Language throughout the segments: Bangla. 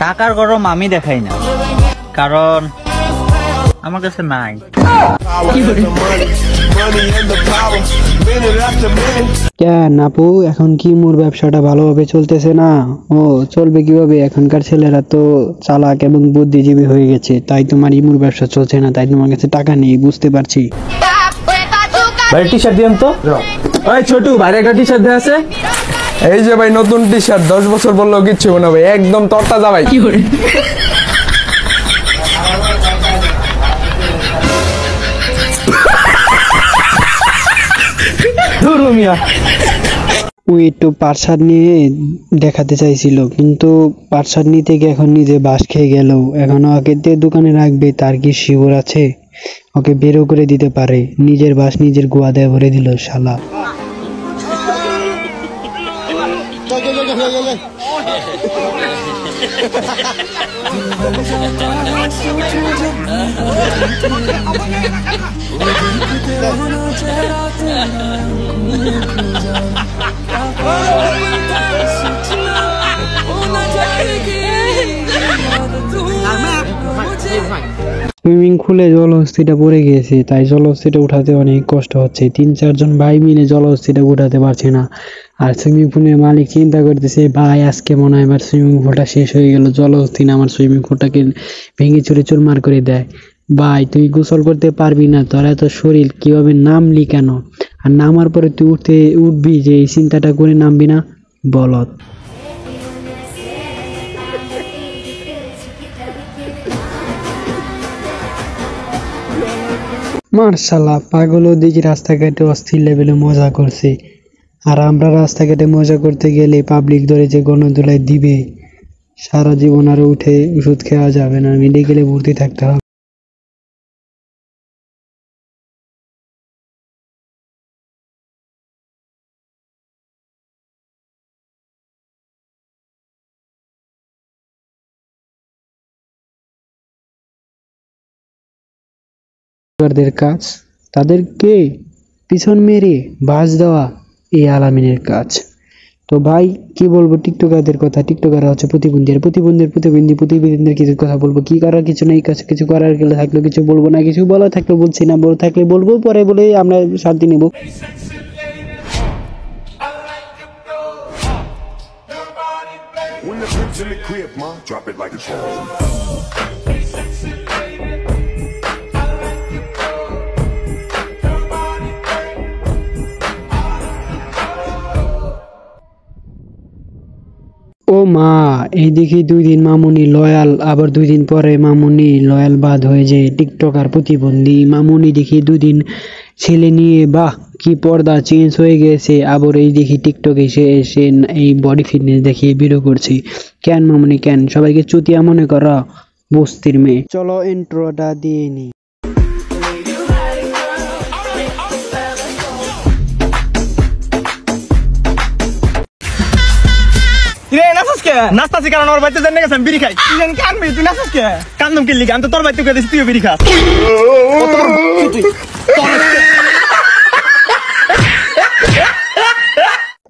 টাকার গরম আমি দেখাই না, কারণ আমার কাছে নাই। কেন আপু, এখন কি মোর ব্যবসাটা ভালোভাবে চলতেছে না? ও চলবে কিভাবে? এখনকার ছেলেরা তো চালাক এবং বুদ্ধিজীবী হয়ে গেছে, তাই তোমার ইমুর ব্যবসা চলছে না, তাই তোমার কাছে টাকা নেই, বুঝতে পারছি। ভাই টি শার্ট দিন তো। ওই ছোটু, বাইরে একটা টি শার্ট দেয়া আছে। এই যে ভাই নতুন টি শার্ট, 10 বছর বললেও কিচ্ছু হবে না ভাই, একদম তরতাজা ভাই। ও একটু পাটশার্ট নিয়ে দেখাতে চাইছিল, কিন্তু পাটশার্ট নিতে গিয়ে এখন নিজে বাস খেয়ে গেল। এখন ওকে দিয়ে দোকানে রাখবে, তার কি শিওর আছে? ওকে বেরো করে দিতে পারে, নিজের বাস নিজের গোয়া দেয় ভরে দিল শালা। সুইমিং পুলে জলহস্তিটা পড়ে গিয়েছে, তাই জলহস্তিটা উঠাতে অনেক কষ্ট হচ্ছে। 3-4 জন ভাই মিলে জলহস্তিটা উঠাতে পারছে না। আর সুইমিং পুলের মালিক চিন্তা করতেছে, ভাই আজকে মনে হয় আমার সুইমিং পুলটা শেষ হয়ে গেল, জলহস্তি না আমার সুইমিং পুলটাকে ভেঙে চুরে চুরমার করে দেয়। ভাই তুই গোসল করতে পারবি না, তোর এত শরীর, কিভাবে নামলি কেন? আর নামার পরে তুই উঠবি যে এই চিন্তাটা করে নামবি না? বলত। মার্শাল্লাহ, পাগলও দেখি রাস্তাঘাটে অস্থির লেভেলে মজা করছে, আর আমরা রাস্তাঘাটে মজা করতে গেলে পাবলিক ধরে যে গণধোলাই দিবে, সারা জীবন আর উঠে ওষুধ খাওয়া যাবে না, মেডিকেলে ভর্তি থাকতে হবে। কাজ তাদেরকে পিছন মেরে বাস দেওয়া এই আলামিনের কাজ। তো ভাই কি বলবো টিকটকারদের কথা, টিকটকাররা হচ্ছে প্রতিবন্ধীদের কিছু কথা বলবো, কি করার কিছু নেই, কিছু করার গেলে থাকলে কিছু বলবো না, কিছু বলা থাকলে বলছি না, বলে থাকলে বলবো পরে বলে আমরা শান্তি নেব। ও মা, এই দেখি 2 দিন মামুনি লয়াল, আবার 2 দিন পরে মামুনি লয়াল বাদ হয়ে যায় টিকটকার প্রতিবন্ধী। মামুনি দেখি 2 দিন ছেলে নিয়ে, বাহ কি পর্দা চেঞ্জ হয়ে গেছে, আবার এই দেখি টিকটকে এসে এই বডি ফিটনেস দেখিয়ে ভিডিও করছে। কেন মামুনি কেন? সবাইকে চুতিয়া মনে করা? বস্তির মেয়ে। চলো ইন্ট্রোটা দিয়ে নি। নাস্তাছি কারণ ওর বাড়িতে জানি গেছে বিড়ি খাই, তুই জানি কানবি, তুই নাস্তাস কে? কান্দম কি লিখে? আমি তো তোর বাড়িতে গেছি, তুইও বিড়ি খাস।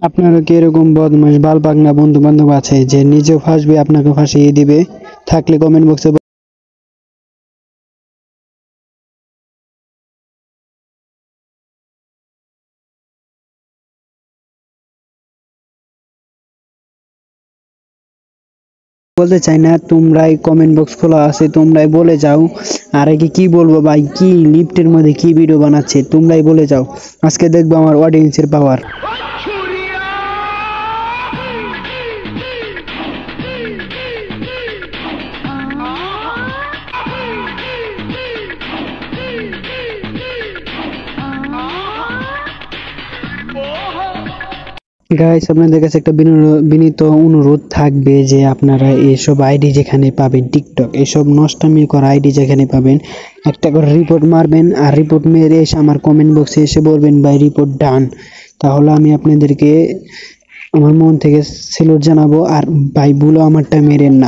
আপনারও কি এরকম বদমাশ বালপাগনা বন্ধু বান্ধব আছে যে নিজেও ফাঁসবে আপনাকে ফাঁসিয়ে দিবে? থাকলে কমেন্ট বক্সে বলতে চাই না, তোমরাই কমেন্ট বক্স খোলা আছে, তোমরাই বলে যাও। আর কি বলবো ভাই, কি লিফটের মধ্যে কি ভিডিও বানাচ্ছে, তোমরাই বলে যাও। আজকে দেখবো আমার অডিয়েন্সের পাওয়ার। গাইস, আপনাদের কাছে একটা বিনীত অনুরোধ থাকবে যে আপনারা এইসব আইডি যেখানে পাবেন, টিকটক এসব নষ্টামি করা আইডি যেখানে পাবেন, একটা করে রিপোর্ট মারবেন, আর রিপোর্ট মেরে এসে আমার কমেন্ট বক্সে এসে বলবেন ভাই রিপোর্ট ডান। তাহলে আমি আপনাদেরকে আমার মন থেকে সেলুট জানাবো, আর ভাই ভুলও আমারটা মেরেন না।